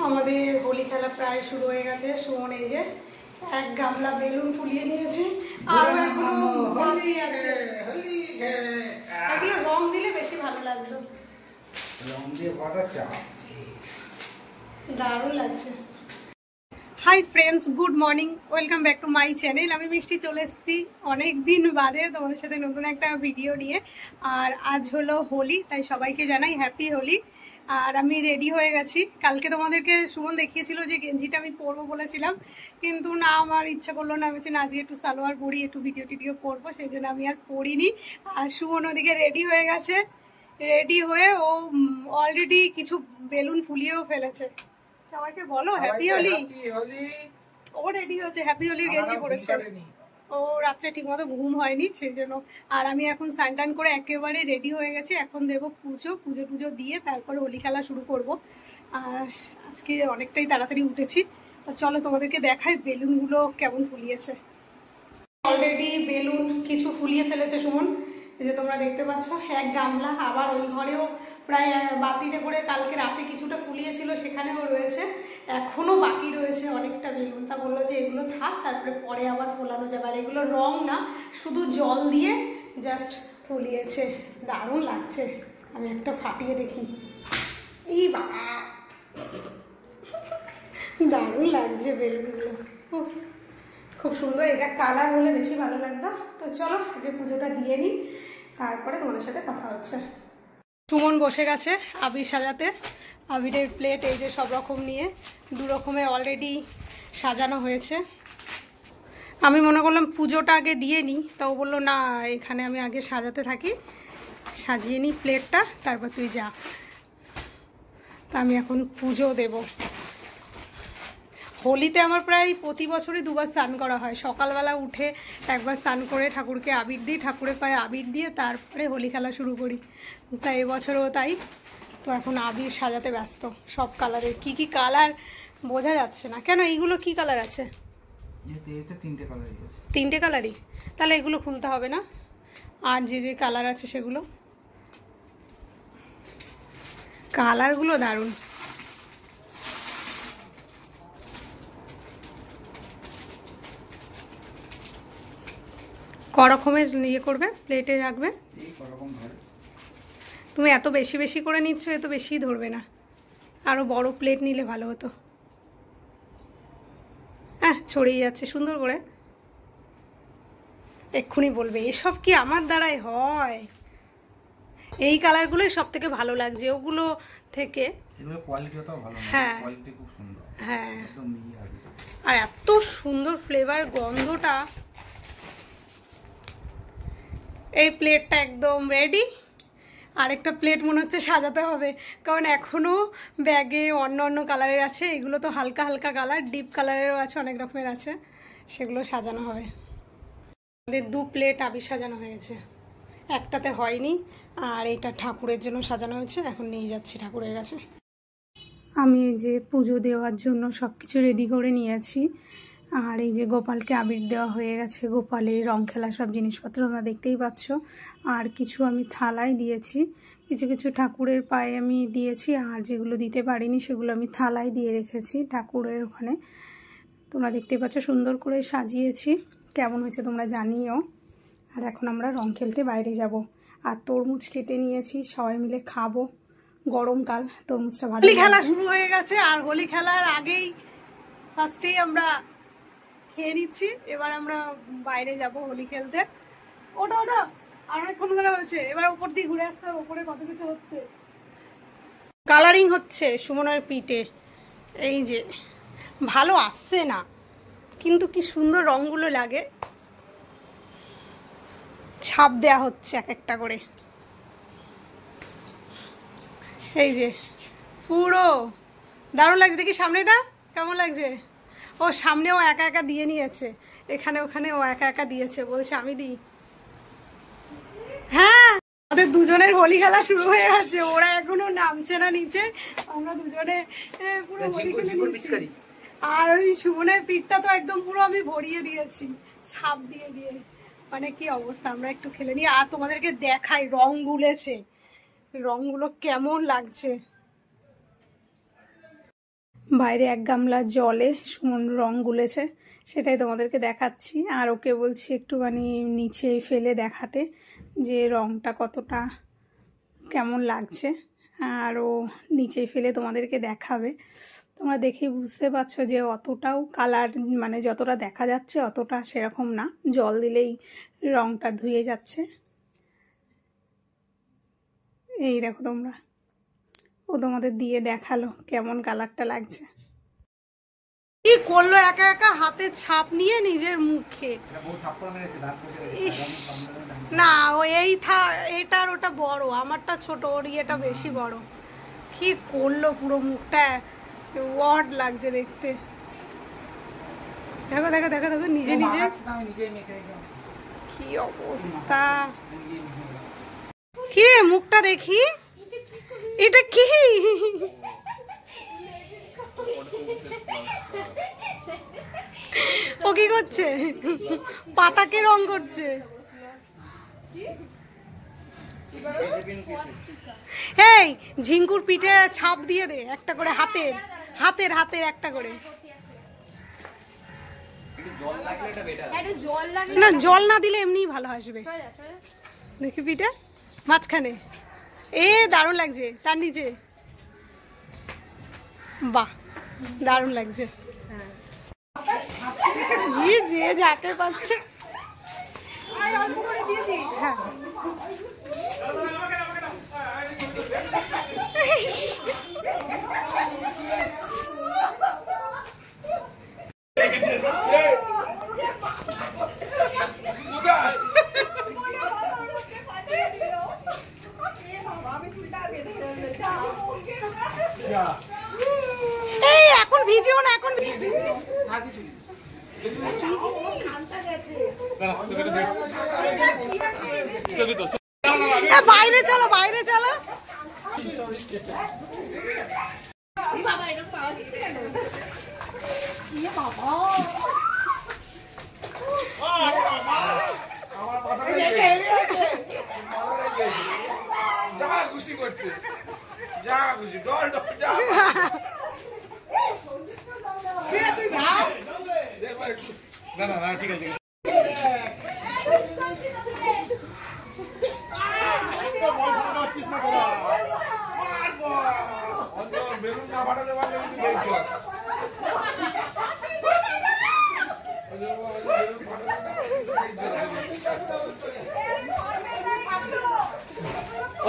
আমাদের হোলি খেলা প্রায় শুরু হয়ে গেছে। সুমন এই যে এক গামলা বেলুন ফুলিয়ে নিয়েছে, আরো এখনো বাকি আছে। এগুলো রং দিলে বেশি ভালো লাগতো, রং দিয়ে বড় চা দারুণ লাগছে। Hi friends, good morning, welcome back to my channel. আমি মিষ্টি চলে এসেছি অনেক দিন বাদে তোমাদের সাথে নতুন একটা ভিডিও নিয়ে। আর আজ হলো হোলি, তাই সবাইকে জানাই হ্যাপি হোলি। আর আমি রেডি হয়ে গেছি। কালকে তোমাদেরকে সুমন দেখিয়েছিল যে গেঞ্জিটা আমি পরবো বলেছিলাম, কিন্তু না, আমার ইচ্ছা করলো না। আমি বলছি না, আজকে একটু সালোয়ার পরি, একটু ভিডিও টিডিও করবো, সেই জন্য আমি আর পরিনি। আর সুমন ওদিকে রেডি হয়ে গেছে। রেডি হয়ে ও অলরেডি কিছু বেলুন ফুলিয়েও ফেলেছে। সবাইকে বলো হ্যাপি হোলি। ও রেডি হচ্ছে, হ্যাপি হোলির গেঞ্জি পরেছে। ও রাত্রে ঠিক মতো ঘুম হয়নি, সেই জন্য। আর আমি এখন স্নান টান করে একেবারে রেডি হয়ে গেছি। এখন দেবো পুজো দিয়ে তারপরে হোলি খেলা শুরু করব। আর আজকে অনেকটাই তাড়াতাড়ি উঠেছি। চলো তোমাদেরকে দেখাই বেলুনগুলো কেমন ফুলিয়েছে। অলরেডি বেলুন কিছু ফুলিয়ে ফেলেছে সুমন, এই যে তোমরা দেখতে পাচ্ছ এক গামলা। আবার ওই ঘরেও প্রায় বাতিতে করে কালকে রাতে কিছুটা ফুলিয়েছিল, সেখানেও রয়েছে। এখনো বাকি রয়েছে অনেকটা বেলুন। তা বললো যে এগুলো থাক, তারপরে পরে আবার ফোলানো যাবে। আর এগুলো রং না, শুধু জল দিয়ে জাস্ট ফুলিয়েছে। দারুণ লাগছে। আমি একটা ফাটিয়ে দেখি। এই বাবা, দারুণ লাগছে বেলুনগুলো, খুব সুন্দর। এটা কালার হলে বেশি ভালো লাগতো। তো চলো আগে পুজোটা দিয়ে নিই, তারপরে তোমাদের সাথে কথা হচ্ছে। সুমন বসে গেছে আবির সাজাতে। আবিরের প্লেট এই যে সব রকম নিয়ে দু রকমের অলরেডি সাজানো হয়েছে। আমি মনে করলাম পুজোটা আগে দিয়ে নিই, তা ও বললো না, এখানে আমি আগে সাজাতে থাকি, সাজিয়ে নিই প্লেটটা, তারপর তুই যা। তা আমি এখন পুজো দেব। হোলিতে আমার প্রায় প্রতি বছরই দুবার স্নান করা হয়। সকালবেলা উঠে একবার স্নান করে ঠাকুরকে আবির দিই, ঠাকুরের পায়ে আবির দিয়ে তারপরে হোলি খেলা শুরু করি। তাই এবছরও তাই। তো এখন আবির সাজাতে ব্যস্ত সব কালারের। কি কি কালার বোঝা যাচ্ছে না। কেন এইগুলো কি কালার আছে? তিনটে কালারই? তাহলে এগুলো খুলতে হবে না। আর যে যে কালার আছে সেগুলো, কালারগুলো দারুণ। ক রকমের ইয়ে করবে, প্লেটে রাখবে? তুমি এত বেশি বেশি করে নিচ্ছ, এত বেশি ধরবে না। আরও বড় প্লেট নিলে ভালো হতো। হ্যাঁ, ছড়িয়ে যাচ্ছে সুন্দর করে। এক্ষুনি বলবে এসব কি আমার দ্বারাই হয়। এই কালারগুলোই সব থেকে ভালো লাগছে ওগুলো থেকে। হ্যাঁ হ্যাঁ, আর এত সুন্দর ফ্লেভার, গন্ধটা। এই প্লেটটা একদম রেডি। আরেকটা প্লেট মনে হচ্ছে সাজাতে হবে, কারণ এখনও ব্যাগে অন্য অন্য কালারের আছে। এগুলো তো হালকা হালকা কালার, ডিপ কালারেরও আছে, অনেক রকমের আছে, সেগুলো সাজানো হবে। আমাদের দু প্লেট আবির সাজানো হয়েছে, একটাতে হয়নি। আর এইটা ঠাকুরের জন্য সাজানো হয়েছে, এখন নিয়ে যাচ্ছি ঠাকুরের কাছে। আমি এই যে পুজো দেওয়ার জন্য সব কিছু রেডি করে নিয়েছি। আর এই যে গোপালকে আবির দেওয়া হয়ে গেছে, গোপালের রং খেলা সব জিনিসপত্র তোমরা দেখতেই পাচ্ছ। আর কিছু আমি থালায় দিয়েছি, কিছু কিছু ঠাকুরের পায়ে আমি দিয়েছি। আর যেগুলো দিতে পারিনি সেগুলো আমি থালায় দিয়ে রেখেছি ঠাকুরের ওখানে। তোমরা দেখতেই পাচ্ছ সুন্দর করে সাজিয়েছি। কেমন হয়েছে তোমরা জানিও। আর এখন আমরা রং খেলতে বাইরে যাব। আর তরমুজ কেটে নিয়েছি, সবাই মিলে খাবো। গরমকাল, তরমুজটা ভালো। হোলি খেলা শুরু হয়ে গেছে, আর হোলি খেলার আগেই ফার্স্টেই আমরা খেয়ে নিচ্ছি। এবার আমরা বাইরে যাব হোলি খেলতে। ওটা ওটা আর অনেকক্ষণ ধরে হয়েছে, এবার উপর দিয়ে ঘুরে আসতে হবে। উপরে কত কিছু হচ্ছে, কালারিং হচ্ছে সুমনের পিঠে। এই যে ভালো আসছে না, কিন্তু কি সুন্দর রঙগুলো লাগে। ছাপ দেয়া হচ্ছে এক একটা করে। এই যে পুরো দারুণ লাগছে। দেখি সামনেটা কেমন লাগছে। ও সামনেও একা একা দিয়ে নিয়েছে, এখানে ওখানে ও একা একা দিয়েছে, বলছে আমি দিই। হ্যাঁ, আমাদের দুজনের হোলি খেলা শুরু হয়ে গেছে। ওরা এখনো নামছে না নিচে, আমরা দুজনে পুরো হোলি খেলে নিচ্ছি। আর ওই সুমনের পিঠটা তো একদম পুরো আমি ভরিয়ে দিয়েছি ছাপ দিয়ে দিয়ে। মানে কি অবস্থা। আমরা একটু খেলে নিই আর তোমাদেরকে দেখাই রং গুলেছে, রংগুলো কেমন লাগছে। বাইরে এক গামলা জলে সুমন রং গুলেছে, সেটাই তোমাদেরকে দেখাচ্ছি। আর ওকে বলছি একটুখানি নিচে ফেলে দেখাতে যে রংটা কতটা কেমন লাগছে, আর ও নিচে ফেলে তোমাদেরকে দেখাবে। তোমরা দেখে বুঝতে পারছো যে অতটাও কালার মানে যতটা দেখা যাচ্ছে অতটা সেরকম না, জল দিলেই রংটা ধুয়ে যাচ্ছে। এই দেখো তোমরা, ও তোমাদের দিয়ে দেখালো কেমন কালারটা লাগছে। কি করলো একা একা হাতে ছাপ নিয়ে নিজের মুখে। না ও এটার ওটা বড়, আমারটা ছোট, ওর ইয়েটা বেশি বড়। কি করলো পুরো মুখটা ওয়ার্ড লাগছে দেখতে। দেখো দেখো দেখো দেখো নিজে নিজে কি অবস্থা। কি রে মুখটা দেখি, এটা কি? ও কি করছে? পাতাকে রং করছে। এই ঝিঙ্কুর পিঠে ছাপ দিয়ে দে একটা করে, হাতের হাতের হাতের একটা করে। না জল না দিলে এমনিই ভালো আসবে। দেখি পিঠে মাঝখানে, এ দারুণ লাগছে। তার নিচে বাহ দারুণ লাগছে। যে যাকে পাচ্ছে হ্যাঁ। এই এখন ভিজিও না, এখন বাইরে চলো বাইরে চলো। খুশি করছে, যা খুশি ডল ডল যা। না না না ঠিক আছে। বেলুন না বাড়াতে পারলে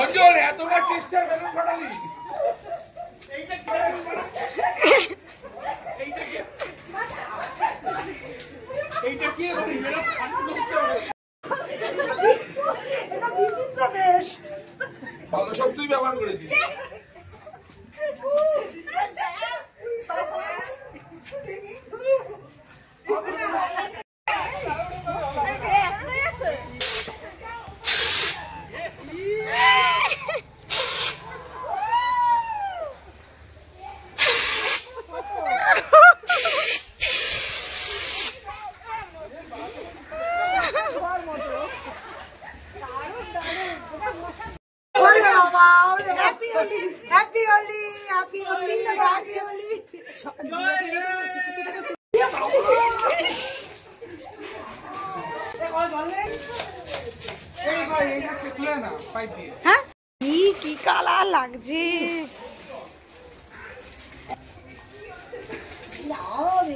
অঞ্জল এতবার চেষ্টা বেলুন ফাটালি। এইটা কি বিচিত্র দেশ, ভালো সব তুই ব্যবহার করেছিস। হ্যাঁ কি কালার লাগছে।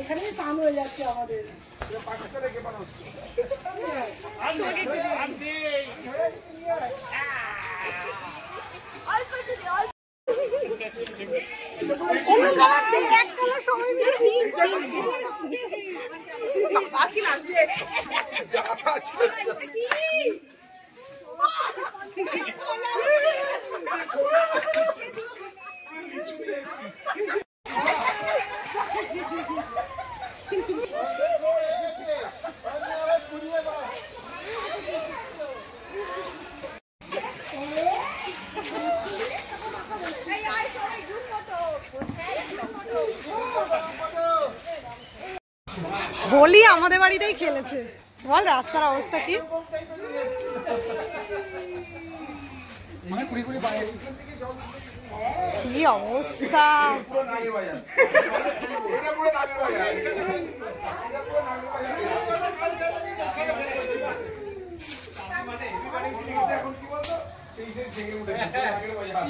এখানে স্নান হয়ে যাচ্ছে আমাদের। হোলি আমাদের বাড়িতেই খেলেছে। বল রাস্তার অবস্থা কি? কি অবস্থা! পুরো নাগের বাজার। এটা পুরো নাগের বাজার। এটা পুরো নাগের বাজার। এখন কি বলতো? সেই ঠেকে উঠেছে, নাগের বাজার।